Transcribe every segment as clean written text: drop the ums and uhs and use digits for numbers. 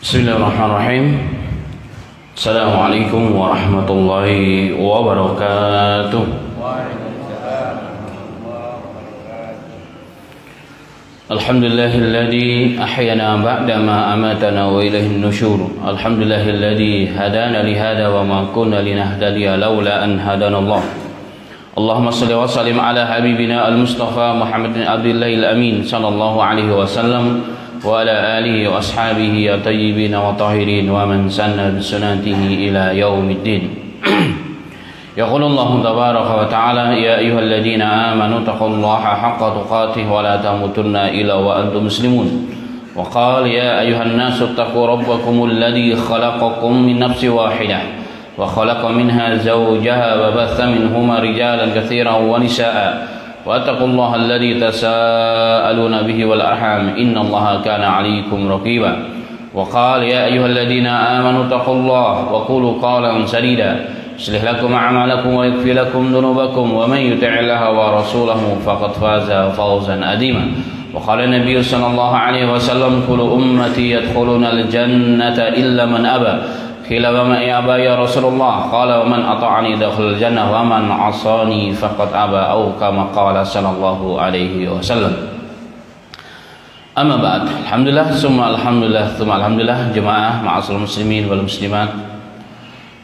Bismillahirrahmanirrahim. Assalamualaikum warahmatullahi wabarakatuh. Alhamdulillahilladzi ahyana ba'dama amatana wa ilaihin nusyur. Alhamdulillahilladzi hadana li hada wa ma kunna linahtadiya laula an hadanallah. Allahumma shalli wa sallim ala habibina al-Mustafa Muhammadin Abdillahil Amin sallallahu alaihi wasallam wa ala alihi wa ashabihi ya tayyibin wa tahirin wa man sanna bisunatihi ila yaumiddin. Yaqulu Allahu tabaraka wa ta'ala ya ayyuhalladzina amanu taqullaha haqqa tuqatih wa la tamutunna illa wa antum muslimun. Wa qala ya ayyuhan nasu taqu rabbakumul ladzi khalaqakum min nafsin wahidah wa khalaqa minha zawjaha wa batha minhuma rijalan katsiran wa nisaa'a. واتقوا الله الذي تساءلون به والأرحام إن الله كان عليكم رقيبا وقال يا أيها الذين آمنوا اتقوا الله وقولوا قولا سديدا يصلح لكم أعمالكم ويغفر لكم ذنوبكم ومن يطع الله ورسوله فقد فاز فوزا عظيما وقال النبي صلى الله عليه وسلم كل أمتي يدخلون الجنة إلا من أبى قيل ومن أبى يا رسول الله قال ومن أطاعني دخل الجنة ومن عصاني فقد أبى أو كما قال صلى الله عليه وسلم. Amma ba'd. Alhamdulillah summa alhamdulillah jemaah ma'asyiral muslimin wal muslimat,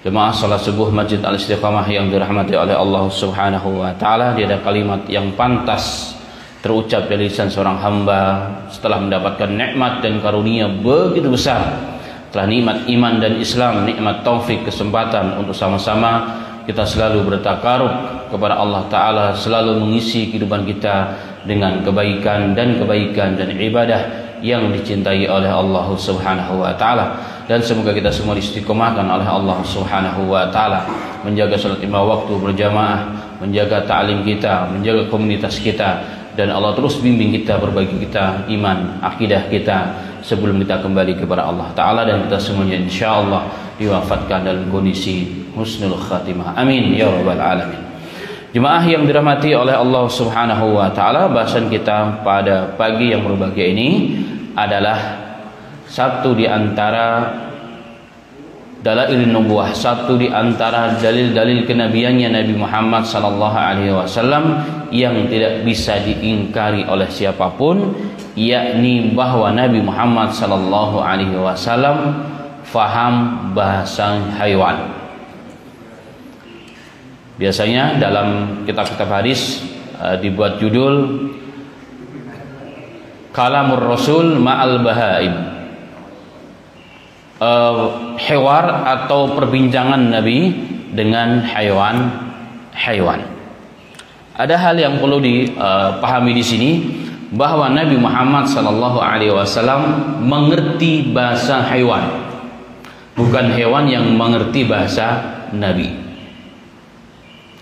jemaah salat subuh Masjid Al-Istiqamah yang dirahmati oleh Allah Subhanahu wa taala. Dia ada kalimat yang pantas terucap dari lisan seorang hamba setelah mendapatkan nikmat dan karunia begitu besar. Setelah nikmat iman dan Islam, nikmat taufik, kesempatan untuk sama-sama kita selalu bertakarub kepada Allah Ta'ala, selalu mengisi kehidupan kita dengan kebaikan dan ibadah yang dicintai oleh Allah Subhanahu wa Ta'ala. Dan semoga kita semua istiqomahkan oleh Allah Subhanahu wa Ta'ala, menjaga salat 5 waktu berjamaah, menjaga ta'lim kita, menjaga komunitas kita, dan Allah terus bimbing kita, berbagi kita iman, akidah kita sebelum kita kembali kepada Allah Ta'ala, dan kita semuanya insyaallah diwafatkan dalam kondisi husnul khatimah. Amin ya rabbal alamin. Jemaah yang dirahmati oleh Allah Subhanahu wa Ta'ala, bahasan kita pada pagi yang berbahagia ini adalah satu di antara dalail nubuwah, satu di antara dalil-dalil kenabiannya Nabi Muhammad sallallahu alaihi wasallam yang tidak bisa diingkari oleh siapapun, yakni bahwa Nabi Muhammad sallallahu alaihi wasallam faham bahasa hewan. Biasanya dalam kitab-kitab hadis dibuat judul Kalamur Rasul ma'al bahaim, hewar atau perbincangan Nabi dengan hewan. Ada hal yang perlu dipahami di sini, bahwa Nabi Muhammad sallallahu alaihi wasallam mengerti bahasa hewan, bukan hewan yang mengerti bahasa Nabi.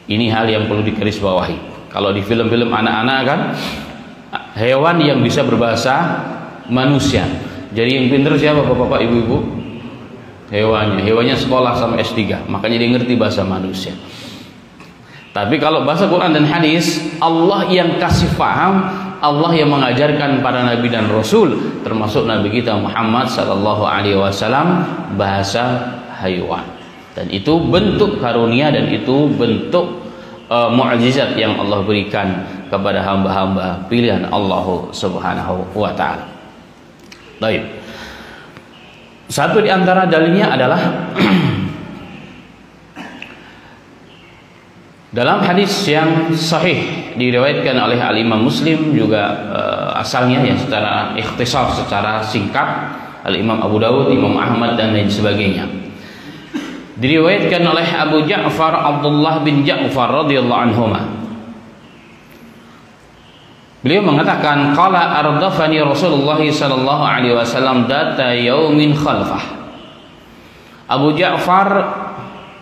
Ini hal yang perlu digarisbawahi. Kalau di film-film anak-anak kan, hewan yang bisa berbahasa manusia. Jadi yang pintar siapa bapak-bapak, ibu-ibu? Hewannya sekolah sampai S3, makanya dia ngerti bahasa manusia. Tapi kalau bahasa Quran dan hadis, Allah yang kasih paham, Allah yang mengajarkan para nabi dan rasul, termasuk nabi kita Muhammad sallallahu alaihi wasallam, bahasa hewan. Dan itu bentuk karunia dan itu bentuk mukjizat yang Allah berikan kepada hamba-hamba pilihan Allah Subhanahu wa Ta'ala. Baik. Satu di antara dalilnya adalah dalam hadis yang sahih diriwayatkan oleh Al-Imam Muslim juga, asalnya ya secara ikhtisar, secara singkat, Al-Imam Abu Dawud, Imam Ahmad dan lain sebagainya. Diriwayatkan oleh Abu Ja'far Abdullah bin Ja'far radhiyallahu anhuma. Beliau mengatakan, qala ardafani Rasulullah sallallahu alaihi wasallam data yaumin khalfah. Abu Ja'far,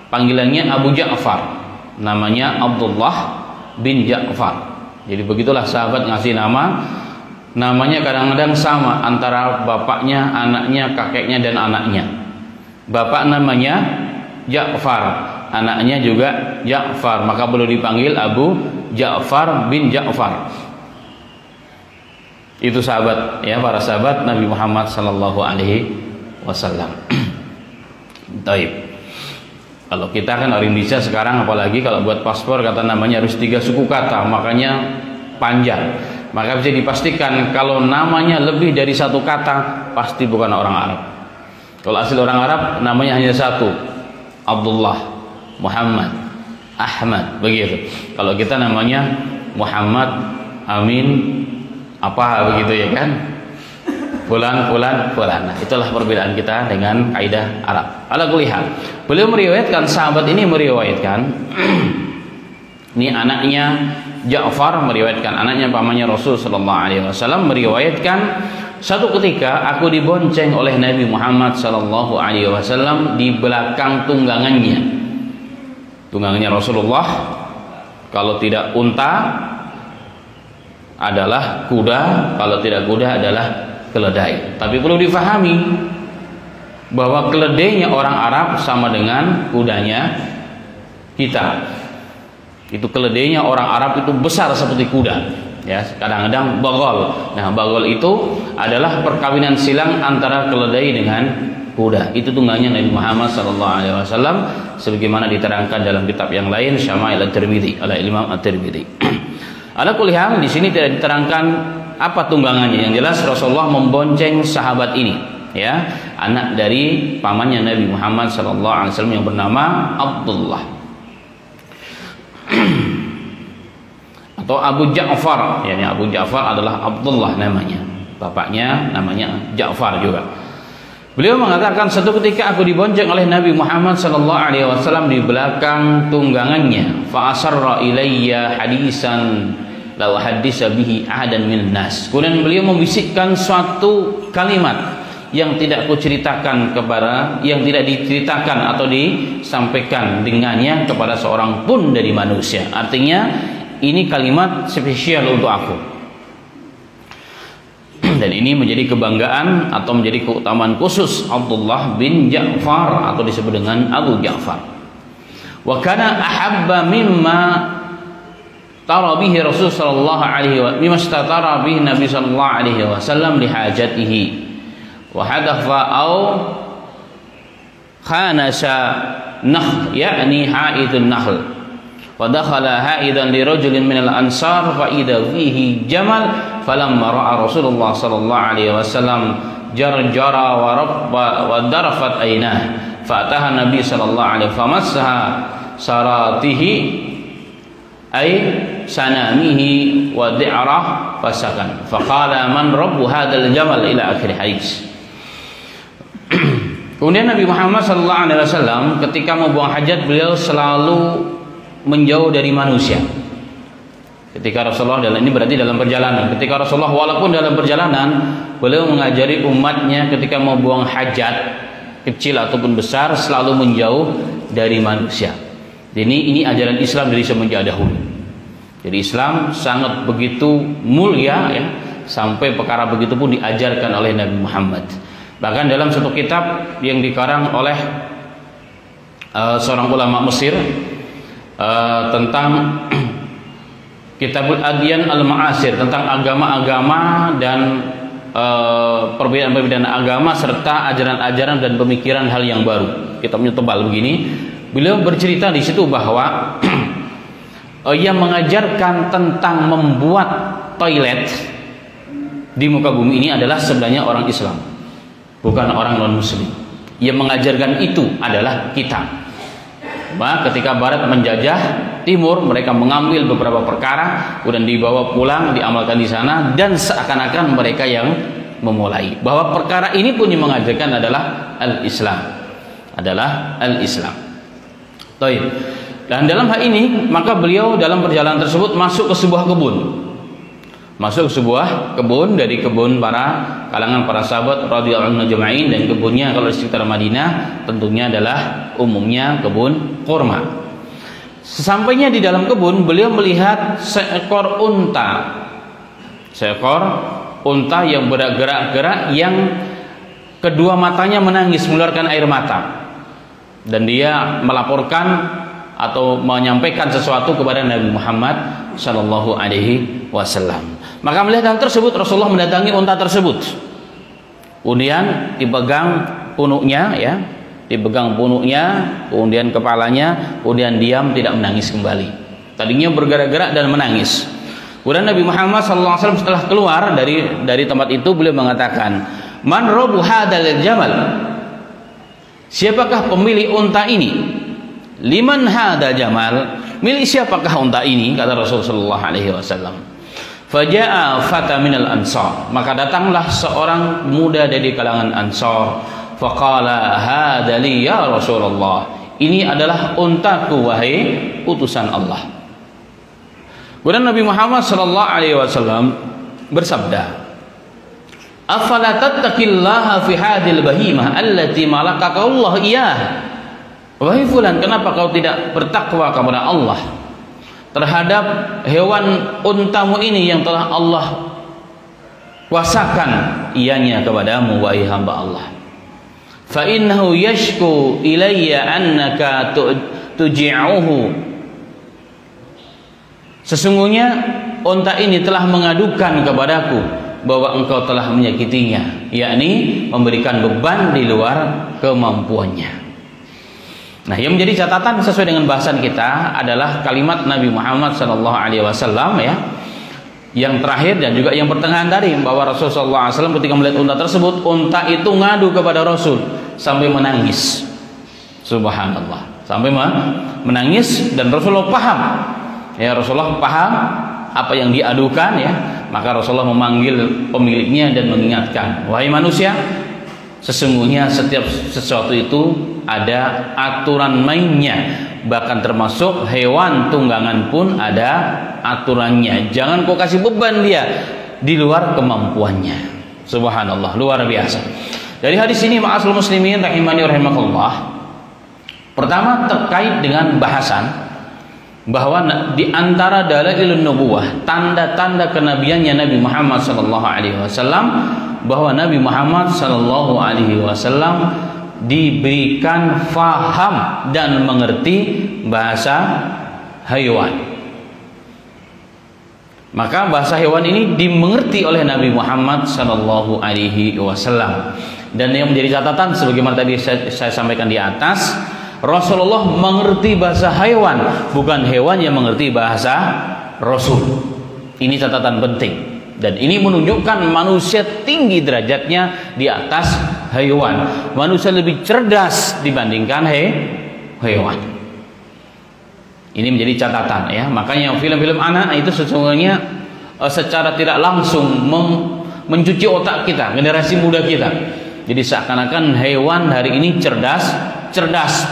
panggilannya Abu Ja'far, namanya Abdullah bin Ja'far. Jadi begitulah sahabat ngasih nama, namanya kadang-kadang sama antara bapaknya, anaknya, kakeknya dan anaknya. Bapak namanya Ja'far, anaknya juga Ja'far, maka perlu dipanggil Abu Ja'far bin Ja'far. Itu sahabat ya, para sahabat Nabi Muhammad sallallahu alaihi wasallam. Taib. Kalau kita kan orang Indonesia sekarang, apalagi kalau buat paspor kata namanya harus 3 suku kata, makanya panjang. Maka bisa dipastikan kalau namanya lebih dari 1 kata pasti bukan orang Arab. Kalau asli orang Arab namanya hanya 1, Abdullah, Muhammad, Ahmad, begitu. Kalau kita namanya Muhammad, Amin, apa begitu ya kan? Fulan. Nah, itulah perbedaan kita dengan kaidah Arab. Ala kulli hal, beliau meriwayatkan, sahabat ini meriwayatkan ini anaknya Ja'far meriwayatkan, anaknya pamannya Rasul sallallahu alaihi wasallam meriwayatkan, satu ketika aku dibonceng oleh Nabi Muhammad sallallahu alaihi wasallam di belakang tunggangannya. Tunggangannya Rasulullah kalau tidak unta adalah kuda, kalau tidak kuda adalah keledai. Tapi perlu difahami bahwa keledainya orang Arab sama dengan kudanya kita. Itu keledainya orang Arab itu besar seperti kuda. Ya, kadang-kadang bagol. Nah, bagol itu adalah perkawinan silang antara keledai dengan kuda. Itu tunggangannya Nabi Muhammad SAW, sebagaimana diterangkan dalam kitab yang lain, Syama'il At-Tirmidzi, oleh Imam At-Tirmidzi. Ala kulli hal, di sini tidak diterangkan apa tunggangannya. Yang jelas Rasulullah membonceng sahabat ini, ya, anak dari pamannya Nabi Muhammad SAW yang bernama Abdullah atau Abu Ja'far. Yani Abu Ja'far adalah Abdullah namanya, bapaknya namanya Ja'far juga. Beliau mengatakan, satu ketika aku dibonceng oleh Nabi Muhammad SAW di belakang tunggangannya, fa asarra ilayya hadisan law hadisa bihi ahadan minan nas. Kemudian beliau membisikkan suatu kalimat yang tidak kuceritakan kepada, yang tidak diceritakan atau disampaikan dengannya kepada seorang pun dari manusia. Artinya ini kalimat spesial untuk aku. Dan ini menjadi kebanggaan atau menjadi keutamaan khusus Abdullah bin Ja'far, atau disebut dengan Abu Ja'far. Wa kana ahabba mimma tara bihi Rasul sallallahu alaihi wa mimma statara bihi Nabi sallallahu alaihi wasallam li hajatihi wa hadafa au khanasa nakh, yakni haidun nakhl. Wa dakhala haidan li rajulin minal ansar fa idza fihi jamal falamma ra'a Rasulullah sallallahu alaihi wasallam jarjara wa rabba wa darafat aynah fa ataha Nabi sallallahu alaihi famassaha saratihi ay sanamihi wa di'rah fasakan faqala man rabbu hadzal jamal ila akhir hadis. Kemudian Nabi Muhammad sallallahu alaihi wasallam ketika membuang hajat, beliau selalu menjauh dari manusia. Ketika Rasulullah, dalam ini berarti dalam perjalanan, ketika Rasulullah walaupun dalam perjalanan, beliau mengajari umatnya ketika mau buang hajat kecil ataupun besar selalu menjauh dari manusia. Jadi ini ajaran Islam dari semenjak dahulu. Jadi Islam sangat begitu mulia, ya, sampai perkara begitu pun diajarkan oleh Nabi Muhammad. Bahkan dalam satu kitab yang dikarang oleh seorang ulama Mesir tentang Kitabul Adyan Al-Ma'asir, tentang agama-agama dan perbedaan-perbedaan agama serta ajaran-ajaran dan pemikiran hal yang baru. Kitabnya tebal begini. Beliau bercerita di situ bahwa yang mengajarkan tentang membuat toilet di muka bumi ini adalah sebenarnya orang Islam, bukan orang non-Muslim. Yang mengajarkan itu adalah kita. Ketika Barat menjajah Timur, mereka mengambil beberapa perkara kemudian dibawa pulang, diamalkan di sana, dan seakan-akan mereka yang memulai. Bahwa perkara ini pun yang mengajarkan adalah al-Islam, adalah al-Islam. Dan dalam hal ini maka beliau dalam perjalanan tersebut masuk ke sebuah kebun. Masuk ke sebuah kebun dari kebun para kalangan para sahabat radhiyallahu anhum ajma'in, dan kebunnya kalau di sekitar Madinah tentunya adalah umumnya kebun kurma. Sesampainya di dalam kebun, beliau melihat seekor unta. Seekor unta yang bergerak-gerak, yang kedua matanya menangis mengeluarkan air mata, dan dia melaporkan atau menyampaikan sesuatu kepada Nabi Muhammad sallallahu alaihi wasallam. Maka melihat hal tersebut, Rasulullah mendatangi unta tersebut. Kemudian dipegang punuknya, ya, dipegang punuknya, kemudian kepalanya, kemudian diam, tidak menangis kembali. Tadinya bergerak-gerak dan menangis. Kemudian Nabi Muhammad SAW setelah keluar dari tempat itu, beliau mengatakan, "Man rabu hadal jamal?" Siapakah pemilik unta ini? "Liman hadal jamal?" Milik siapakah unta ini? Kata Rasulullah SAW. Faja'a fata minal ansar, maka datanglah seorang muda dari kalangan Ansar. Faqala hadza li ya Rasulullah, ini adalah untaku wahai utusan Allah. Kemudian Nabi Muhammad sallallahu alaihi wasallam bersabda, "Afala tattaqillaha fi hadhil bahimah allati malakaka Allah iyah?" Wahai fulan, kenapa kau tidak bertakwa kepada Allah terhadap hewan untamu ini yang telah Allah kuasakan ianya kepadamu, wahai hamba Allah. Fa innahu yashku ilayya annaka tuji'uhu. Sesungguhnya unta ini telah mengadukan kepadaku bahwa engkau telah menyakitinya, yakni memberikan beban di luar kemampuannya. Nah, yang menjadi catatan sesuai dengan bahasan kita adalah kalimat Nabi Muhammad SAW, ya, yang terakhir dan juga yang pertengahan tadi, bahwa Rasulullah SAW ketika melihat unta tersebut, unta itu ngadu kepada Rasul sampai menangis. Subhanallah, sampai menangis, dan Rasulullah paham, ya, Rasulullah paham apa yang diadukan, ya. Maka Rasulullah memanggil pemiliknya dan mengingatkan, wahai manusia, sesungguhnya setiap sesuatu itu ada aturan mainnya, bahkan termasuk hewan tunggangan pun ada aturannya. Jangan kau kasih beban dia di luar kemampuannya. Subhanallah, luar biasa. Dari hadis ini, ma'asyiral muslimin rahimani rahimakumullah, pertama terkait dengan bahasan bahwa di antara dalailun nubuwah, tanda-tanda kenabiannya Nabi Muhammad SAW, bahwa Nabi Muhammad SAW diberikan faham dan mengerti bahasa hewan. Maka bahasa hewan ini dimengerti oleh Nabi Muhammad SAW. Dan yang menjadi catatan, sebagaimana tadi saya sampaikan di atas, Rasulullah mengerti bahasa hewan, bukan hewan yang mengerti bahasa Rasul. Ini catatan penting. Dan ini menunjukkan manusia tinggi derajatnya di atas hewan. Manusia lebih cerdas dibandingkan hewan. Ini menjadi catatan, ya. Makanya film-film anak itu sesungguhnya secara tidak langsung mencuci otak kita, generasi muda kita. Jadi seakan-akan hewan hari ini cerdas,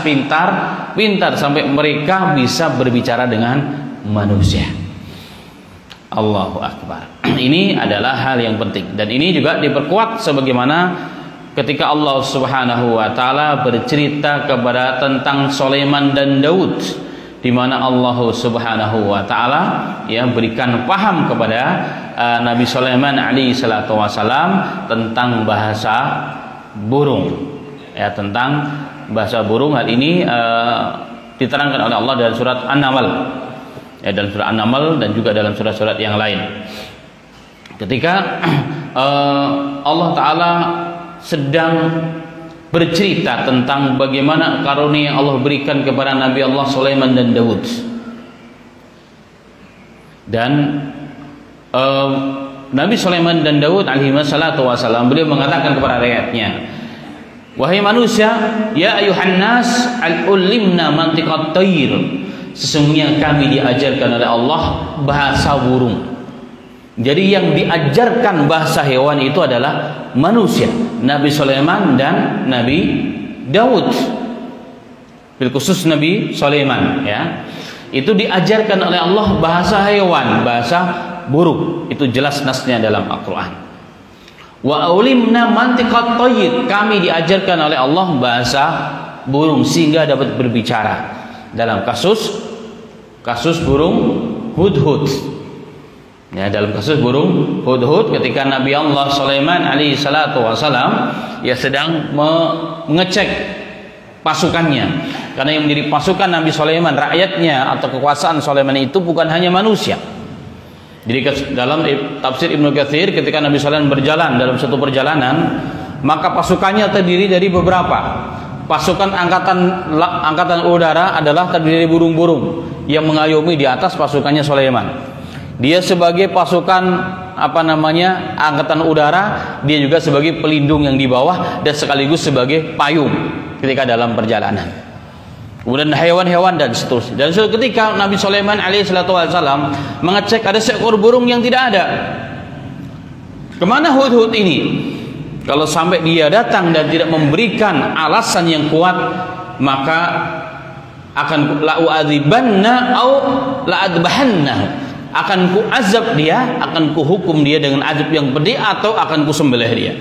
pintar sampai mereka bisa berbicara dengan manusia. Allahu Akbar. Ini adalah hal yang penting, dan ini juga diperkuat sebagaimana ketika Allah Subhanahu wa taala bercerita kepada tentang Sulaiman dan Daud, di mana Allah Subhanahu wa taala, ya, berikan paham kepada Nabi Sulaiman alaihi salatu wasalam tentang bahasa burung, ya, tentang bahasa burung. Hal ini diterangkan oleh Allah dalam surat An-Naml, ya, dalam surat An-Naml dan juga dalam surat-surat yang lain. Ketika Allah Ta'ala sedang bercerita tentang bagaimana karunia yang Allah berikan kepada Nabi Allah Sulaiman dan Daud, dan Nabi Sulaiman dan Daud alaihi salatu wasalam, beliau mengatakan kepada rakyatnya, wahai manusia, ya ayuhan nas, al-ulimna mantiqat tayr, sesungguhnya kami diajarkan oleh Allah bahasa burung. Jadi yang diajarkan bahasa hewan itu adalah manusia, Nabi Sulaiman dan Nabi Daud. Bil khusus Nabi Sulaiman, ya, itu diajarkan oleh Allah bahasa hewan, bahasa burung. Itu jelas nasnya dalam Al-Quran. Wa ulimna mantiqat tayr, kami diajarkan oleh Allah bahasa burung sehingga dapat berbicara. Dalam kasus burung hudhud, ya, dalam kasus burung hudhud, ketika Nabi Allah Sulaiman alaihi salatu wasalam, ya, sedang mengecek pasukannya, karena yang menjadi pasukan Nabi Sulaiman, rakyatnya atau kekuasaan Sulaiman itu bukan hanya manusia. Jadi dalam tafsir Ibnu Katsir, ketika Nabi Sulaiman berjalan dalam satu perjalanan, maka pasukannya terdiri dari beberapa. Pasukan angkatan udara adalah terdiri dari burung-burung yang mengayomi di atas pasukannya Sulaiman. Dia sebagai pasukan angkatan udara, dia juga sebagai pelindung yang di bawah dan sekaligus sebagai payung ketika dalam perjalanan. Kemudian hewan-hewan dan seterusnya. Dan suatu ketika Nabi Sulaiman alaihissalam mengecek ada seekor burung yang tidak ada. Kemana hudhud ini? Kalau sampai dia datang dan tidak memberikan alasan yang kuat, maka akan la'u'adzibanna au la'adbahanna, akan ku azab dia, akan ku hukum dia dengan azab yang pedih, atau akan ku sembelih dia.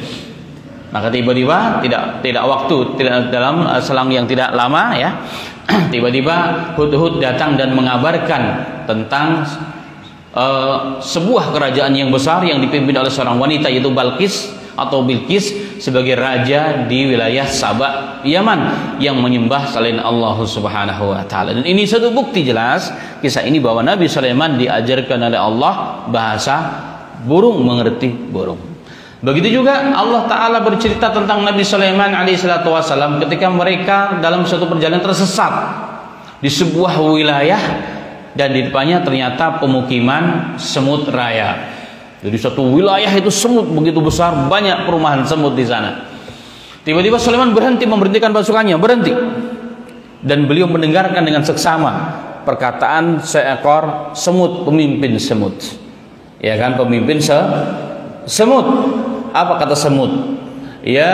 Maka tiba-tiba tidak waktu, tidak dalam selang yang tidak lama ya, tiba-tiba Hudhud datang dan mengabarkan tentang sebuah kerajaan yang besar yang dipimpin oleh seorang wanita, yaitu Balqis atau Bilqis, sebagai raja di wilayah Saba, Yaman, yang menyembah selain Allah Subhanahu wa taala. Dan ini satu bukti jelas kisah ini bahwa Nabi Sulaiman diajarkan oleh Allah bahasa burung, mengerti burung. Begitu juga Allah Ta'ala bercerita tentang Nabi Sulaiman alaihissalam ketika mereka dalam suatu perjalanan tersesat di sebuah wilayah, dan di depannya ternyata pemukiman semut raya. Jadi suatu wilayah itu semut begitu besar, banyak perumahan semut di sana. Tiba-tiba Sulaiman memberhentikan pasukannya, berhenti. Dan beliau mendengarkan dengan seksama perkataan seekor semut, pemimpin semut. Ya kan, pemimpin semut. Apa kata semut? Ya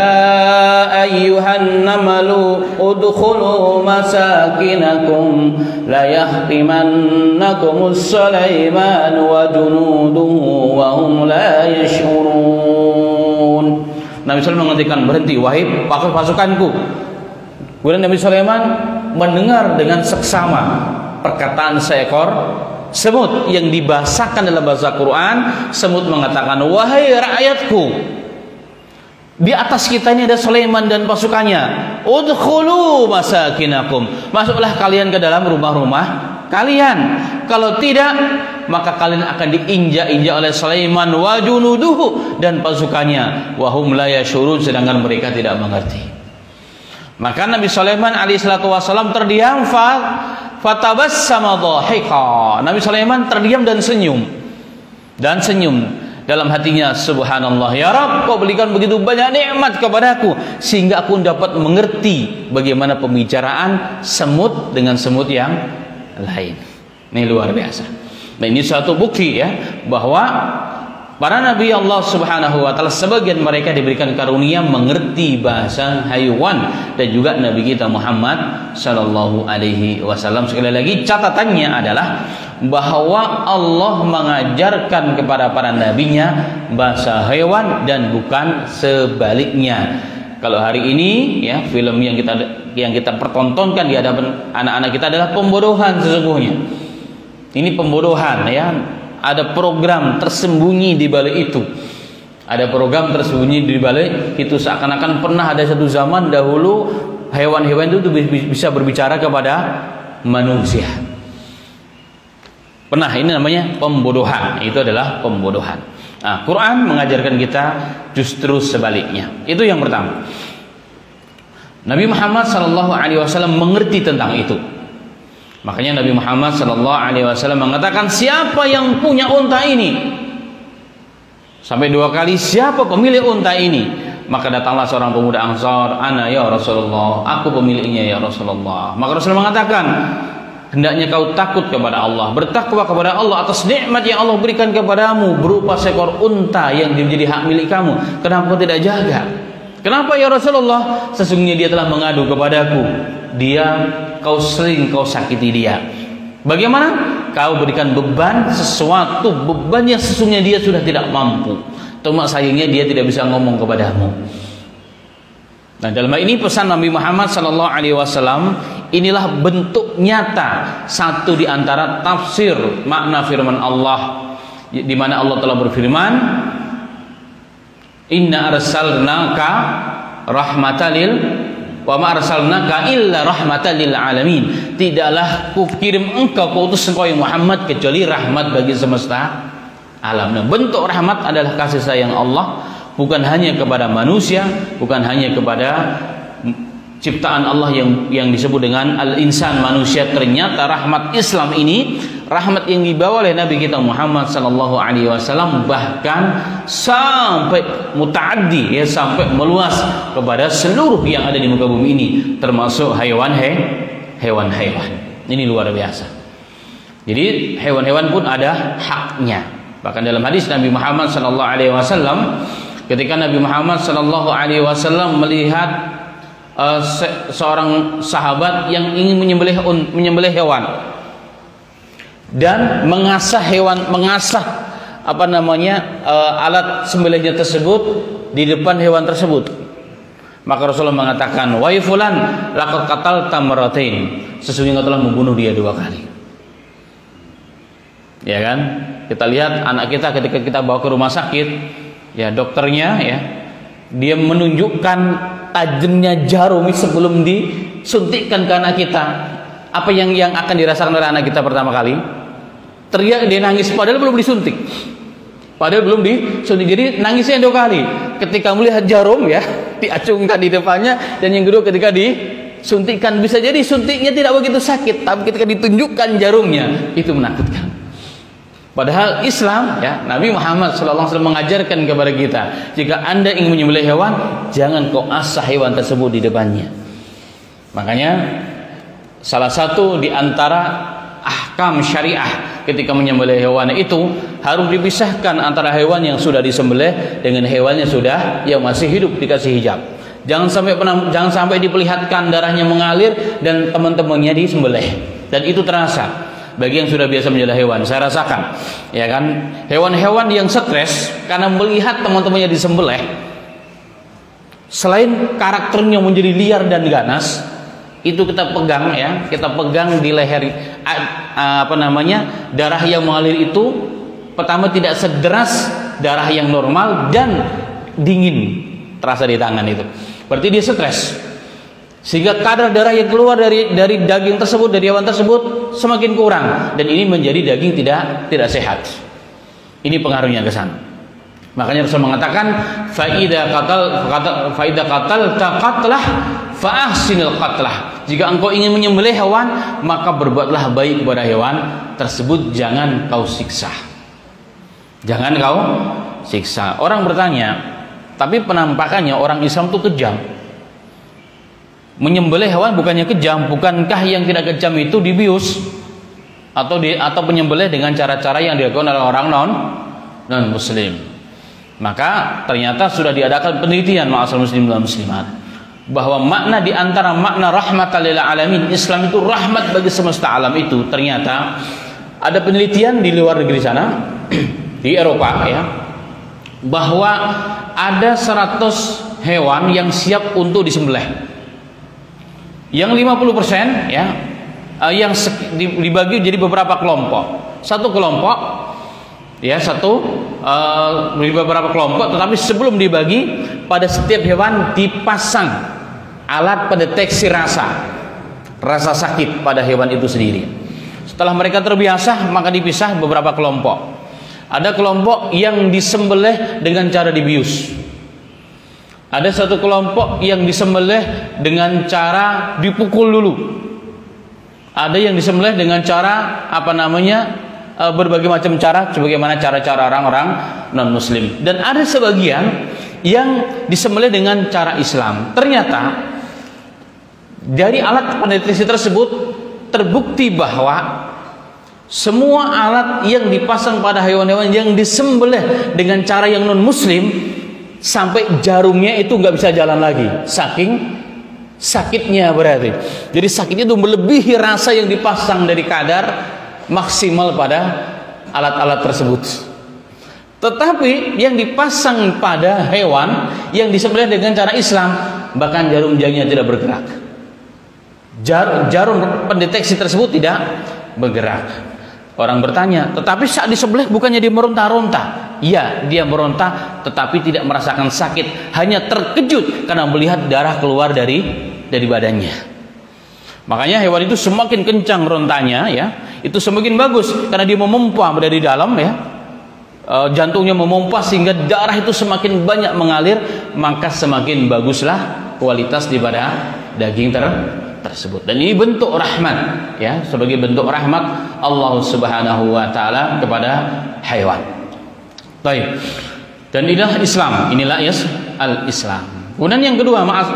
ayyuhan namalu udkhulu masakinakum la yahtimannakumus Sulaiman wa junuduhu wa hum la yash'urun. Nabi Sulaiman menghentikan, berhenti, wahai pasukanku. Kemudian Nabi Sulaiman mendengar dengan seksama perkataan seekor semut yang dibahasakan dalam bahasa Quran. Semut mengatakan, wahai rakyatku, di atas kita ini ada Sulaiman dan pasukannya. Udkhulu masakinakum, masuklah kalian ke dalam rumah-rumah kalian. Kalau tidak, maka kalian akan diinjak-injak oleh Sulaiman wa junuduhu, dan pasukannya. Wahum la yashurun, sedangkan mereka tidak mengerti. Maka Nabi Sulaiman alaihissalam terdiam, fatabassama dhahika. Nabi Sulaiman terdiam dan senyum. Dalam hatinya, subhanallah, ya Rabb, kau berikan begitu banyak nikmat kepadaku sehingga aku dapat mengerti bagaimana pembicaraan semut dengan semut yang lain. Ini luar biasa. Nah, ini suatu bukti ya bahwa para nabi Allah Subhanahu wa taala sebagian mereka diberikan karunia mengerti bahasa haywan, dan juga Nabi kita Muhammad sallallahu alaihi wasallam. Sekali lagi catatannya adalah bahwa Allah mengajarkan kepada para nabinya bahasa hewan dan bukan sebaliknya. Kalau hari ini ya, film yang kita pertontonkan di hadapan anak-anak kita adalah pembodohan sesungguhnya. Ini pembodohan ya. Ada program tersembunyi di balik itu. Ada program tersembunyi di balik itu. Seakan-akan pernah ada satu zaman dahulu hewan-hewan itu bisa berbicara kepada manusia. Pernah, ini namanya pembodohan. Itu adalah pembodohan. Nah, Quran mengajarkan kita justru sebaliknya. Itu yang pertama. Nabi Muhammad SAW mengerti tentang itu. Makanya Nabi Muhammad SAW mengatakan, siapa yang punya unta ini? Sampai 2 kali, siapa pemilik unta ini? Maka datanglah seorang pemuda Ansar, ana ya Rasulullah, aku pemiliknya ya Rasulullah. Maka Rasulullah mengatakan, hendaknya kau takut kepada Allah, bertakwa kepada Allah atas nikmat yang Allah berikan kepadamu berupa seekor unta yang menjadi hak milik kamu. Kenapa kau tidak jaga? Kenapa ya Rasulullah? Sesungguhnya dia telah mengadu kepadaku. Kau sering sakiti dia. Bagaimana? Kau berikan beban yang sesungguhnya dia sudah tidak mampu. Cuma sayangnya dia tidak bisa ngomong kepadamu. Nah, dalam hal ini pesan Nabi Muhammad SAW, inilah bentuk nyata satu di antara tafsir makna firman Allah, di mana Allah telah berfirman, Inna arsalnaka rahmatalil wa ma arsalnaka illa rahmatalil alamin. Tidaklah kukirim engkau, kuutus engkau yang Muhammad kecuali rahmat bagi semesta alam. Nah, bentuk rahmat adalah kasih sayang Allah bukan hanya kepada manusia, bukan hanya kepada ciptaan Allah yang disebut dengan al-insan, manusia. Ternyata rahmat Islam ini, rahmat yang dibawa oleh Nabi kita Muhammad sallallahu alaihi wasallam, bahkan sampai mutaaddi, ya, sampai meluas kepada seluruh yang ada di muka bumi ini, termasuk hewan-hewan. Ini luar biasa. Jadi hewan-hewan pun ada haknya. Bahkan dalam hadis Nabi Muhammad sallallahu alaihi wasallam, ketika Nabi Muhammad sallallahu alaihi wasallam melihat seorang sahabat yang ingin menyembelih hewan dan mengasah alat sembelihnya tersebut di depan hewan tersebut, maka Rasulullah mengatakan, "Wahai fulan, laqad qatalta marratain." Sesungguhnya telah membunuh dia 2 kali. Ya kan? Kita lihat anak kita ketika kita bawa ke rumah sakit, ya, dokternya, ya, dia menunjukkan tajamnya jarum sebelum disuntikkan ke anak kita. Apa yang akan dirasakan oleh anak kita pertama kali? Teriak, dia nangis padahal belum disuntik. Jadi nangisnya 2 kali. Ketika melihat jarum, ya, diacungkan di depannya, dan yang kedua ketika disuntikkan. Bisa jadi suntiknya tidak begitu sakit, tapi ketika ditunjukkan jarumnya itu menakutkan. Padahal Islam, ya, Nabi Muhammad SAW mengajarkan kepada kita, jika Anda ingin menyembelih hewan, jangan kau asah hewan tersebut di depannya. Makanya salah satu di antara ahkam syariah ketika menyembelih hewan itu harus dipisahkan antara hewan yang sudah disembelih dengan hewan yang masih hidup, dikasih hijab. Jangan sampai diperlihatkan darahnya mengalir dan teman-temannya disembelih, dan itu terasa bagi yang sudah biasa menyembelih hewan. Saya rasakan, ya kan, hewan-hewan yang stres karena melihat teman-temannya disembelih, selain karakternya menjadi liar dan ganas, itu kita pegang, ya, kita pegang di leher, darah yang mengalir itu pertama tidak sederas darah yang normal dan dingin terasa di tangan itu. Berarti dia stres, sehingga kadar darah yang keluar dari daging tersebut, dari hewan tersebut semakin kurang, dan ini menjadi daging tidak sehat. Ini pengaruhnya ke sana. Makanya Rasul mengatakan, faida qatalta qatlah fa ahsinil qatlah. Jika engkau ingin menyembelih hewan, maka berbuatlah baik kepada hewan tersebut, jangan kau siksa. Jangan kau siksa. Orang bertanya, tapi penampakannya orang Islam itu kejam. Menyembelih hewan bukannya kejam? Bukankah yang tidak kejam itu dibius atau penyembelih dengan cara-cara yang dilakukan oleh orang non muslim? Maka ternyata sudah diadakan penelitian, ma'asal muslim dan muslimat, bahwa makna di antara makna rahmatan lil alamin, Islam itu rahmat bagi semesta alam, itu ternyata ada penelitian di luar negeri sana, di Eropa, ya, bahwa ada 100 hewan yang siap untuk disembelih. Yang 50%, ya, yang dibagi jadi beberapa kelompok. Satu kelompok, ya, di beberapa kelompok, tetapi sebelum dibagi, pada setiap hewan dipasang alat pendeteksi rasa sakit pada hewan itu sendiri. Setelah mereka terbiasa, maka dipisah beberapa kelompok. Ada kelompok yang disembelih dengan cara dibius. Ada satu kelompok yang disembelih dengan cara dipukul dulu. Ada yang disembelih dengan cara berbagai macam cara, sebagaimana cara-cara orang-orang non muslim. Dan ada sebagian yang disembelih dengan cara Islam. Ternyata dari alat pendeteksi tersebut terbukti bahwa semua alat yang dipasang pada hewan-hewan yang disembelih dengan cara yang non muslim, sampai jarumnya itu nggak bisa jalan lagi, saking sakitnya. Berarti jadi sakitnya itu melebihi rasa yang dipasang dari kadar maksimal pada alat-alat tersebut. Tetapi yang dipasang pada hewan yang disembelih dengan cara Islam, bahkan jarum-jarumnya tidak bergerak. Jarum pendeteksi tersebut tidak bergerak. Orang bertanya, tetapi saat disembelih bukannya dia meronta-ronta? Iya, dia meronta, tetapi tidak merasakan sakit, hanya terkejut karena melihat darah keluar dari badannya. Makanya hewan itu semakin kencang rontanya, ya, itu semakin bagus karena dia memompa dari dalam, ya, jantungnya memompa sehingga darah itu semakin banyak mengalir, maka semakin baguslah kualitas daripada daging tersebut. Dan ini bentuk rahmat, ya, sebagai bentuk rahmat Allah Subhanahu wa taala kepada hewan. Baik. Dan inilah Islam, inilah al-Islam. Kemudian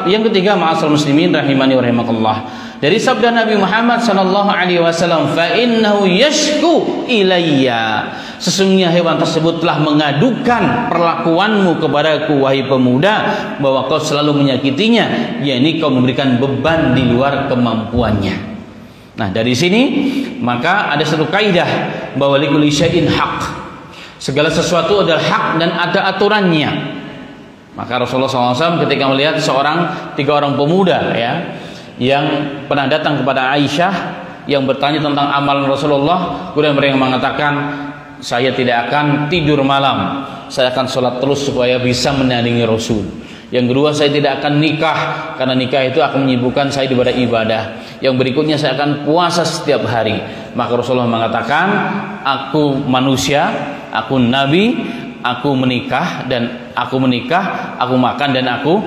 yang ketiga, ma'asal muslimin rahimani wa rahimakumullah. Dari sabda Nabi Muhammad sallallahu alaihi wasallam, "Fa innahu yashku ilayya." Sesungguhnya hewan tersebut telah mengadukan perlakuanmu kepadaku wahai pemuda, bahwa kau selalu menyakitinya, yakni kau memberikan beban di luar kemampuannya. Nah, dari sini maka ada satu kaidah bahwa likulli syai'in haq. Segala sesuatu adalah hak dan ada aturannya. Maka Rasulullah SAW ketika melihat tiga orang pemuda, ya, yang pernah datang kepada Aisyah yang bertanya tentang amalan Rasulullah, kemudian mereka mengatakan, saya tidak akan tidur malam, saya akan sholat terus supaya bisa menandingi Rasul. Yang kedua, saya tidak akan nikah karena nikah itu akan menyibukkan saya daripada ibadah. Yang berikutnya, saya akan puasa setiap hari. Maka Rasulullah mengatakan, aku manusia, aku nabi, aku menikah, aku makan dan aku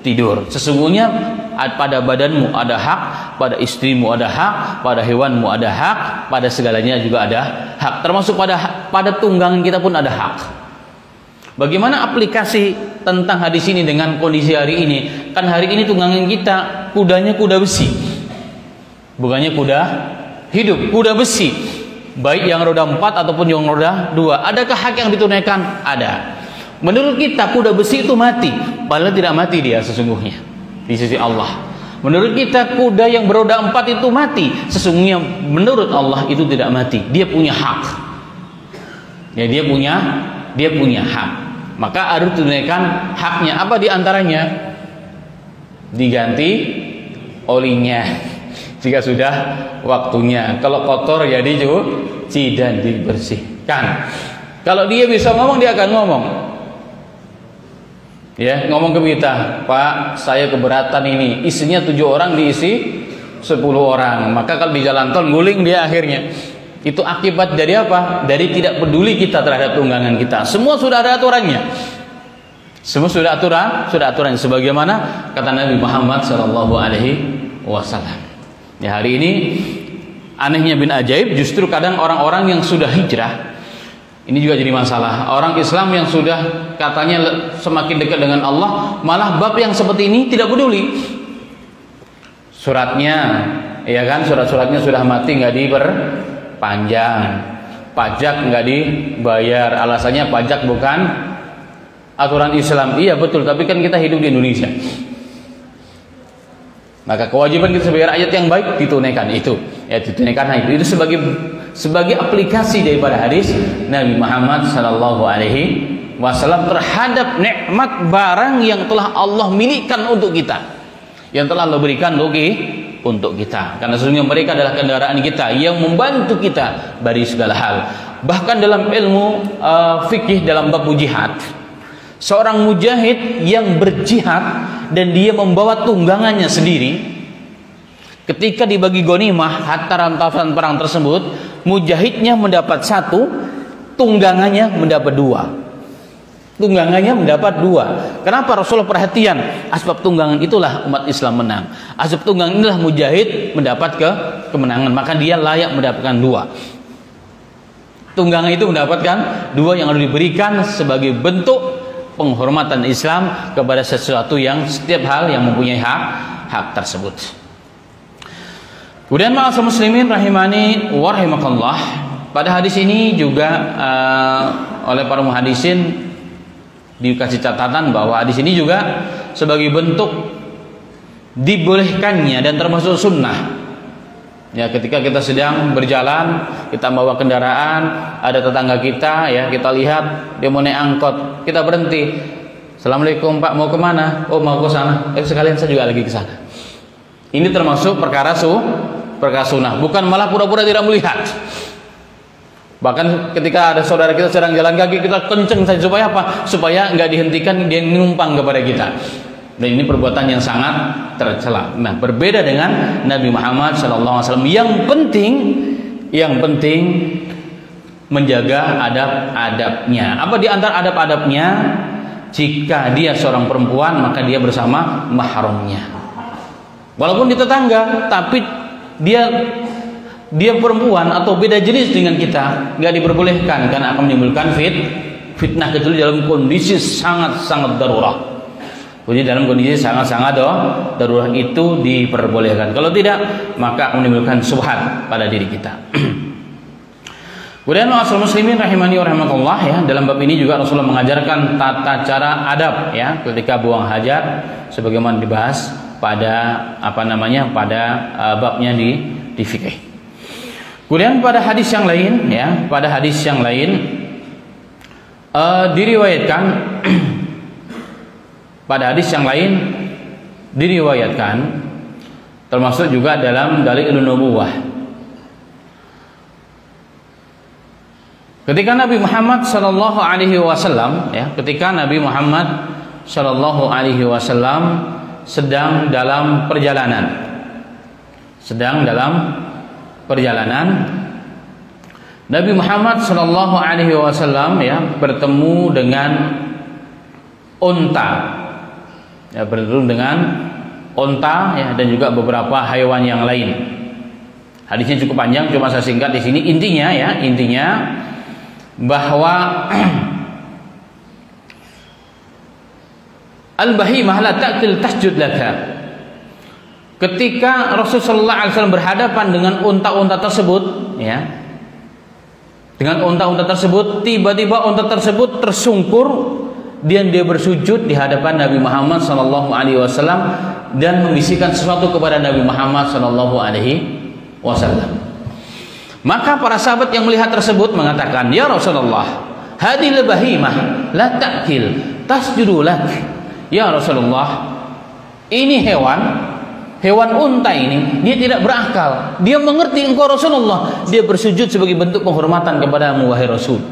tidur. Sesungguhnya pada badanmu ada hak, pada istrimu ada hak, pada hewanmu ada hak, pada segalanya juga ada hak. Termasuk pada tunggangan kita pun ada hak. Bagaimana aplikasi tentang hadis ini dengan kondisi hari ini? Kan hari ini tunggangan kita kudanya kuda besi, bukannya kuda hidup, kuda besi, baik yang roda 4 ataupun yang roda 2. Adakah hak yang ditunaikan? Ada. Menurut kita kuda besi itu mati, padahal tidak mati dia sesungguhnya di sisi Allah. Menurut kita kuda yang beroda 4 itu mati, sesungguhnya menurut Allah itu tidak mati. Dia punya hak. Ya, dia punya hak. Maka harus tunaikan haknya. Apa diantaranya? Diganti olinya jika sudah waktunya. Kalau kotor ya dicuci dan dibersihkan. Kalau dia bisa ngomong, dia akan ngomong. Ya, ngomong ke kita, Pak, saya keberatan ini. Isinya 7 orang diisi 10 orang. Maka kalau di jalan tol guling dia akhirnya. Itu akibat dari apa? Dari tidak peduli kita terhadap tunggangan kita. Semua sudah ada aturannya. Semua sudah aturan sebagaimana kata Nabi Muhammad sallallahu alaihi wasallam. Ya, hari ini anehnya bin ajaib, justru kadang orang-orang yang sudah hijrah ini juga jadi masalah. Orang Islam yang sudah katanya semakin dekat dengan Allah, malah bab yang seperti ini tidak peduli. Suratnya, ya kan, surat-suratnya sudah mati, nggak diperpanjang. Pajak nggak dibayar, alasannya pajak bukan aturan Islam. Iya betul, tapi kan kita hidup di Indonesia. Maka kewajiban kita sebagai rakyat yang baik ditunaikan itu. Ya, ditunaikan itu sebagai aplikasi daripada hadis Nabi Muhammad sallallahu alaihi wasallam terhadap nikmat barang yang telah Allah milikkan untuk kita, yang telah Allah berikan untuk kita. Karena sesungguhnya mereka adalah kendaraan kita yang membantu kita dari segala hal. Bahkan dalam ilmu fikih dalam bab jihad, seorang mujahid yang berjihad dan dia membawa tunggangannya sendiri, ketika dibagi ghanimah harta rampasan perang tersebut, mujahidnya mendapat 1, tunggangannya mendapat 2. Tunggangannya mendapat 2. Kenapa Rasulullah perhatian? Asbab tunggangan itulah umat Islam menang. Asbab tunggangan inilah mujahid mendapat kemenangan. Maka dia layak mendapatkan 2. Tunggangan itu mendapatkan 2 yang harus diberikan sebagai bentuk penghormatan Islam kepada sesuatu yang setiap hal yang mempunyai hak tersebut. Kemudian ma'asal muslimin rahimani wa rahimakallah, pada hadis ini juga oleh para muhadisin dikasih catatan bahwa hadis ini juga sebagai bentuk dibolehkannya dan termasuk sunnah. Ya, ketika kita sedang berjalan, kita bawa kendaraan, ada tetangga kita, ya, kita lihat dia mau naik angkot, kita berhenti. Assalamualaikum Pak, mau kemana? Oh, mau ke sana. Sekalian saya juga lagi ke sana. Ini termasuk perkara sunnah, bukan malah pura-pura tidak melihat. Bahkan ketika ada saudara kita sedang jalan kaki, kita kenceng saja supaya apa? Supaya nggak dihentikan, dia menumpang kepada kita. Dan ini perbuatan yang sangat tercela. Nah, berbeda dengan Nabi Muhammad SAW. Yang penting menjaga adab-adabnya. Apa di antara adab-adabnya? Jika dia seorang perempuan, maka dia bersama mahramnya. Walaupun di tetangga, tapi dia perempuan atau beda jenis dengan kita, nggak diperbolehkan karena akan menimbulkan fitnah, kecuali dalam kondisi sangat-sangat darurat. Jadi dalam kondisi sangat-sangat darurat itu diperbolehkan. Kalau tidak, maka akan menimbulkan subhat pada diri kita. Kemudian asal muslimin rahimani wa rahimakumullah, ya, dalam bab ini juga Rasulullah mengajarkan tata cara adab, ya, ketika buang hajat sebagaimana dibahas pada babnya di fikih. Kemudian pada hadis yang lain, ya, diriwayatkan pada hadis yang lain diriwayatkan termasuk juga dalam Dalailun Nubuwah. Ketika Nabi Muhammad sallallahu alaihi wasallam, ya, sedang dalam perjalanan, Nabi Muhammad sallallahu alaihi wasallam, ya, bertemu dengan unta. Ya, ya, dan juga beberapa hewan yang lain. Hadisnya cukup panjang, cuma saya singkat di sini. Intinya bahwa al-bahimah la ta'kil tasjud laka. Ketika Rasulullah SAW berhadapan dengan unta-unta tersebut, ya, tiba-tiba unta tersebut tersungkur dan dia bersujud di hadapan Nabi Muhammad SAW dan membisikkan sesuatu kepada Nabi Muhammad SAW. Maka para sahabat yang melihat tersebut mengatakan, "Ya Rasulullah, hadhil bahimah la ta'kil tasjudu lak." Ya Rasulullah, ini hewan unta ini, dia tidak berakal. Dia mengerti engkau Rasulullah, dia bersujud sebagai bentuk penghormatan kepadamu wahai Rasul.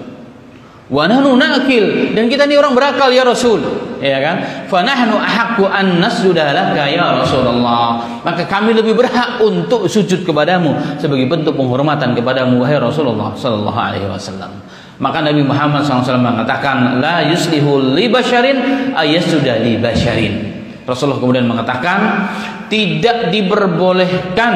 Wa nahnu na'kil, dan kita ini orang berakal ya Rasul, ya kan? Fa nahnu ahaqqu an nasjuda laka ya Rasulullah. Maka kami lebih berhak untuk sujud kepadamu sebagai bentuk penghormatan kepadamu wahai Rasulullah sallallahu alaihi wasallam. Maka Nabi Muhammad SAW mengatakan, la yuslihu li basyarin ayasjuda li basyarin. Rasulullah kemudian mengatakan, tidak diperbolehkan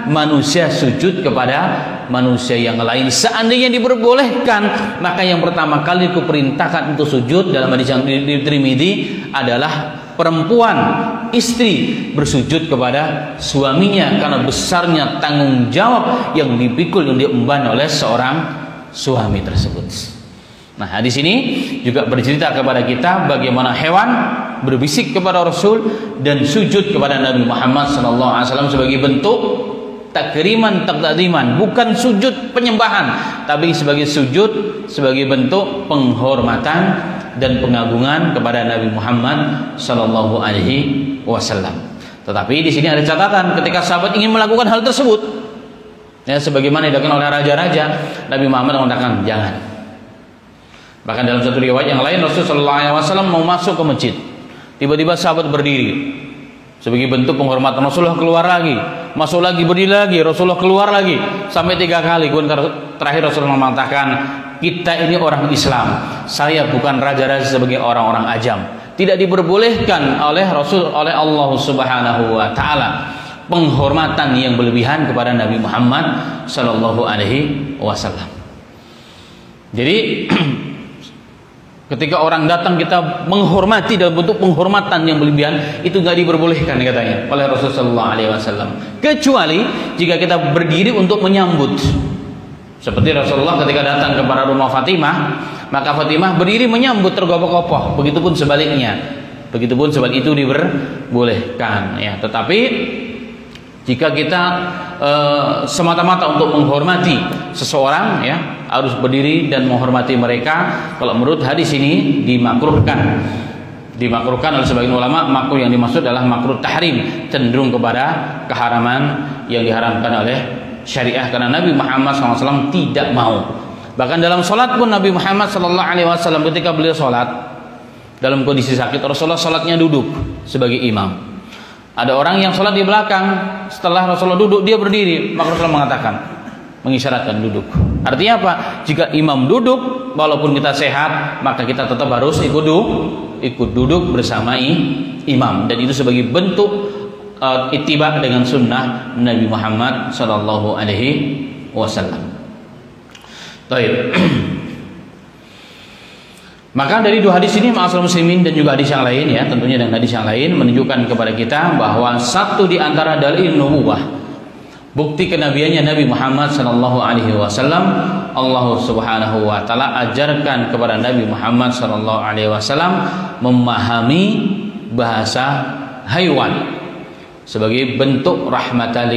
manusia sujud kepada manusia yang lain. Seandainya diperbolehkan, maka yang pertama kali kuperintahkan untuk sujud dalam hadis yang di Tirmidzi adalah perempuan, istri bersujud kepada suaminya karena besarnya tanggung jawab yang dipikul, yang diemban oleh seorang suami tersebut. Nah, hadis ini juga bercerita kepada kita bagaimana hewan berbisik kepada Rasul dan sujud kepada Nabi Muhammad SAW sebagai bentuk takriman, takdiman, bukan sujud penyembahan, tapi sebagai sujud sebagai bentuk penghormatan dan pengagungan kepada Nabi Muhammad SAW. Tetapi di sini ada catatan, ketika sahabat ingin melakukan hal tersebut, ya, sebagaimana dilakukan oleh raja-raja, Nabi Muhammad mengatakan jangan. Bahkan dalam satu riwayat yang lain, Rasulullah SAW mau masuk ke masjid, tiba-tiba sahabat berdiri sebagai bentuk penghormatan. Rasulullah keluar lagi, masuk lagi, berdiri lagi, Rasulullah keluar lagi, sampai 3 kali. Terakhir Rasulullah mengatakan, kita ini orang Islam, saya bukan raja-raja sebagai orang-orang ajam. Tidak diperbolehkan oleh Allah Subhanahu wa Ta'ala penghormatan yang berlebihan kepada Nabi Muhammad sallallahu alaihi wasallam. Jadi ketika orang datang kita menghormati dalam bentuk penghormatan yang berlebihan, itu nggak diperbolehkan katanya oleh Rasulullah SAW, kecuali jika kita berdiri untuk menyambut. Seperti Rasulullah ketika datang kepada rumah Fatimah, maka Fatimah berdiri menyambut tergopoh-gopoh. Begitupun sebaliknya, itu diperbolehkan, ya. Tetapi jika kita semata-mata untuk menghormati seseorang, ya, harus berdiri dan menghormati mereka. Kalau menurut hadis ini dimakruhkan oleh sebagian ulama. Makruh yang dimaksud adalah makruh tahrim, cenderung kepada keharaman yang diharamkan oleh syariah, karena Nabi Muhammad SAW tidak mau. Bahkan dalam sholat pun Nabi Muhammad SAW ketika beliau sholat dalam kondisi sakit, Rasulullah sholatnya duduk sebagai imam. Ada orang yang sholat di belakang, setelah Rasulullah duduk dia berdiri, maka Rasulullah mengatakan, mengisyaratkan duduk. Artinya apa? Jika imam duduk, walaupun kita sehat, maka kita tetap harus ikut duduk bersama imam. Dan itu sebagai bentuk ittiba dengan sunnah Nabi Muhammad sallallahu alaihi wasallam. Baik. Maka dari dua hadis ini, ma'asyiral muslimin, dan juga hadis yang lain ya, tentunya dengan hadis yang lain menunjukkan kepada kita bahwa satu di antara dalil nubuwah, bukti kenabiannya Nabi Muhammad sallallahu alaihi wasallam, Allah Subhanahu wa taala ajarkan kepada Nabi Muhammad sallallahu alaihi wasallam memahami bahasa haiwan sebagai bentuk rahmatan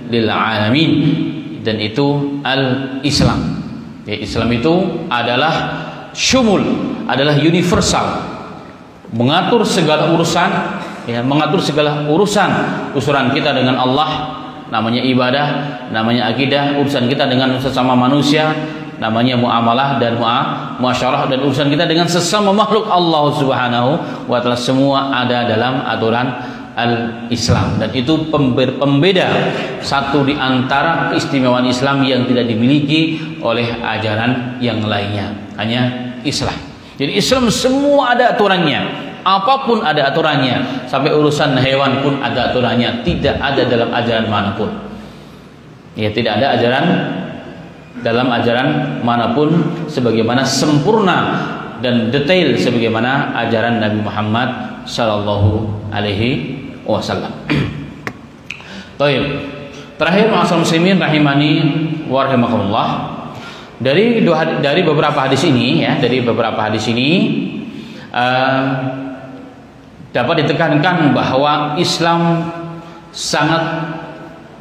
lil alamin, dan itu al-Islam. Ya, Islam itu adalah syumul, adalah universal, mengatur segala urusan, ya, mengatur segala urusan kita dengan Allah, namanya ibadah, namanya akidah, urusan kita dengan sesama manusia, namanya muamalah dan muasyarah, dan urusan kita dengan sesama makhluk Allah Subhanahu wa taala, semua ada dalam aturan al-Islam. Dan itu pembeda satu di antara keistimewaan Islam yang tidak dimiliki oleh ajaran yang lainnya, hanya Islam. Jadi Islam semua ada aturannya, apapun ada aturannya, sampai urusan hewan pun ada aturannya, tidak ada dalam ajaran manapun. Ya, tidak ada ajaran dalam ajaran manapun sebagaimana sempurna dan detail sebagaimana ajaran Nabi Muhammad sallallahu alaihi wasallam. Baik. Terakhir, ma'asyiral muslimin rahimani wa rahimakumullah, dari beberapa hadis ini ya, dapat ditekankan bahwa Islam sangat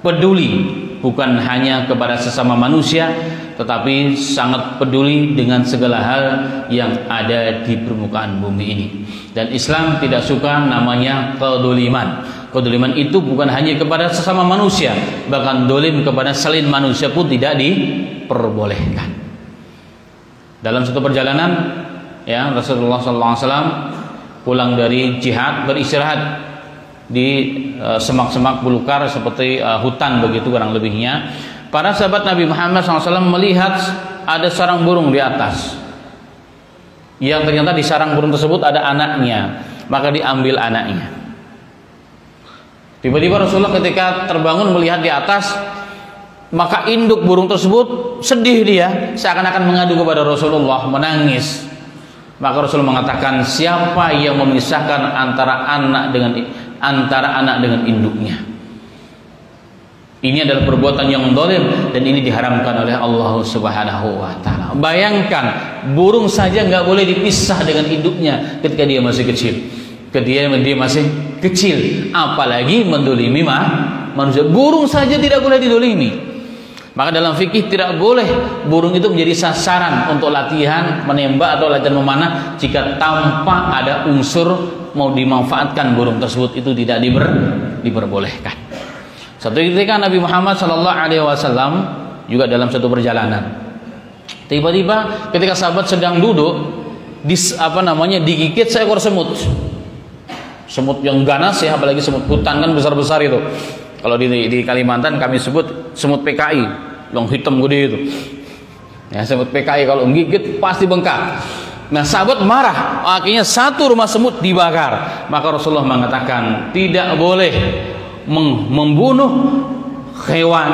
peduli bukan hanya kepada sesama manusia, tetapi sangat peduli dengan segala hal yang ada di permukaan bumi ini. Dan Islam tidak suka namanya keduliman. Keduliman itu bukan hanya kepada sesama manusia, bahkan dolim kepada selain manusia pun tidak diperbolehkan. Dalam satu perjalanan, ya, Rasulullah SAW pulang dari jihad, beristirahat di semak-semak belukar seperti hutan begitu kurang lebihnya. Para sahabat Nabi Muhammad SAW melihat ada sarang burung di atas, yang ternyata di sarang burung tersebut ada anaknya, maka diambil anaknya. Tiba-tiba Rasulullah ketika terbangun melihat di atas, maka induk burung tersebut sedih, dia seakan-akan mengadu kepada Rasulullah, menangis. Maka Rasulullah mengatakan, siapa yang memisahkan antara anak dengan induknya? Ini adalah perbuatan yang zalim, dan ini diharamkan oleh Allah Subhanahu wa taala. Bayangkan, burung saja nggak boleh dipisah dengan induknya ketika dia masih kecil. Ketika dia masih kecil, apalagi mendolimi manusia. Burung saja tidak boleh didolimi. Maka dalam fikih tidak boleh burung itu menjadi sasaran untuk latihan menembak atau latihan memanah jika tanpa ada unsur mau dimanfaatkan burung tersebut, itu tidak diperbolehkan. Satu ketika Nabi Muhammad SAW juga dalam satu perjalanan, tiba-tiba ketika sahabat sedang duduk, digigit seekor semut. Semut yang ganas ya, apalagi semut hutan kan besar-besar itu. Kalau di Kalimantan kami sebut semut PKI, yang hitam gede itu. Ya, semut PKI kalau menggigit pasti bengkak. Nah, sahabat marah, akhirnya satu rumah semut dibakar. Maka Rasulullah mengatakan, tidak boleh membunuh hewan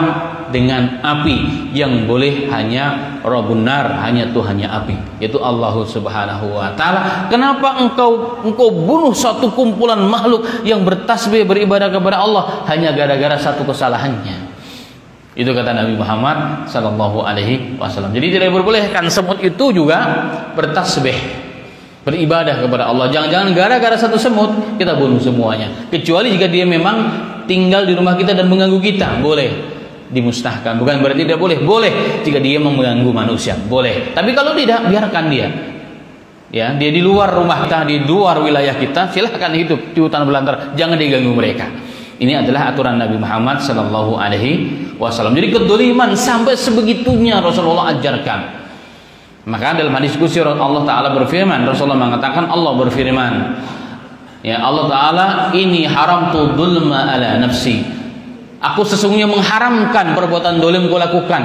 dengan api, yang boleh hanya Rabbun Nar, hanya Tuhannya api, yaitu Allah Subhanahu wa taala. Kenapa engkau bunuh satu kumpulan makhluk yang bertasbih beribadah kepada Allah hanya gara-gara satu kesalahannya? Itu kata Nabi Muhammad sallallahu alaihi wasallam. Jadi tidak diperbolehkan semut itu juga bertasbih, beribadah kepada Allah. Jangan-jangan gara-gara satu semut kita bunuh semuanya. Kecuali jika dia memang tinggal di rumah kita dan mengganggu kita, boleh dimusnahkan. Bukan berarti tidak boleh. Boleh jika dia mengganggu manusia, boleh. Tapi kalau tidak, biarkan dia. Ya, dia di luar rumah kita, di luar wilayah kita, silahkan hidup di hutan belantara. Jangan diganggu mereka. Ini adalah aturan Nabi Muhammad sallallahu alaihi wasallam. Jadi kedoliman sampai sebegitunya Rasulullah ajarkan. Maka dalam hadis qudsi Allah Ta'ala berfirman, Rasulullah mengatakan, Allah berfirman, ya Allah Ta'ala, ini haramtu dzulma ala nafsi. Aku sesungguhnya mengharamkan perbuatan dolim kau lakukan.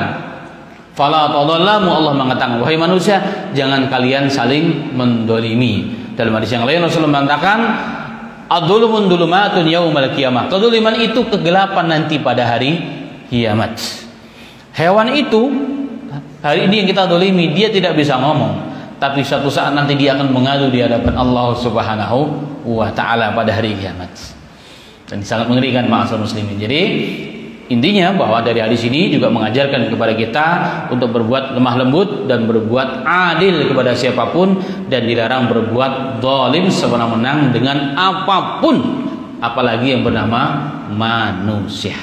Fala tadhallamu, Allah mengatakan, wahai manusia, jangan kalian saling mendolimi. Dalam hadis yang lain Rasulullah mengatakan, ad-dhulumun dhulumatun yaumal qiyamah. Kedoliman itu kegelapan nanti pada hari kiamat. Hewan itu hari ini yang kita dolimi, dia tidak bisa ngomong, tapi suatu saat nanti dia akan mengadu di hadapan Allah Subhanahu wa taala pada hari kiamat. Dan sangat mengerikan ma'asal muslimin. Jadi intinya bahwa dari hadis ini juga mengajarkan kepada kita untuk berbuat lemah lembut dan berbuat adil kepada siapapun, dan dilarang berbuat zalim sewenang-wenang dengan apapun, apalagi yang bernama manusia.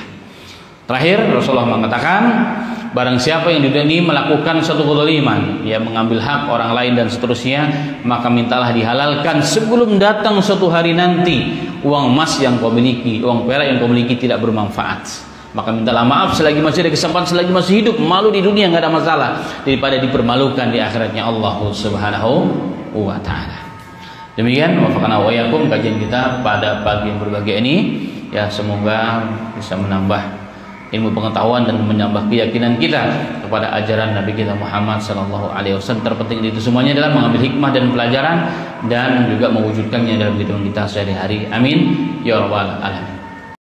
Terakhir Rasulullah mengatakan, barang siapa yang di dunia ini melakukan suatu kezaliman, ya mengambil hak orang lain dan seterusnya, maka mintalah dihalalkan sebelum datang suatu hari nanti uang emas yang kau miliki, uang perak yang kau miliki tidak bermanfaat. Maka mintalah maaf selagi masih ada kesempatan, selagi masih hidup. Malu di dunia nggak ada masalah, daripada dipermalukan di akhiratnya Allah Subhanahu wa taala. Demikian wafaqana wa iyyakum kajian kita pada pagi yang berbahagia ini. Ya, semoga bisa menambah ilmu pengetahuan dan menambah keyakinan kita kepada ajaran Nabi kita Muhammad sallallahu alaihi wasallam. Terpenting itu semuanya adalah mengambil hikmah dan pelajaran dan juga mewujudkannya dalam kehidupan kita sehari-hari. Amin ya rabbal alamin.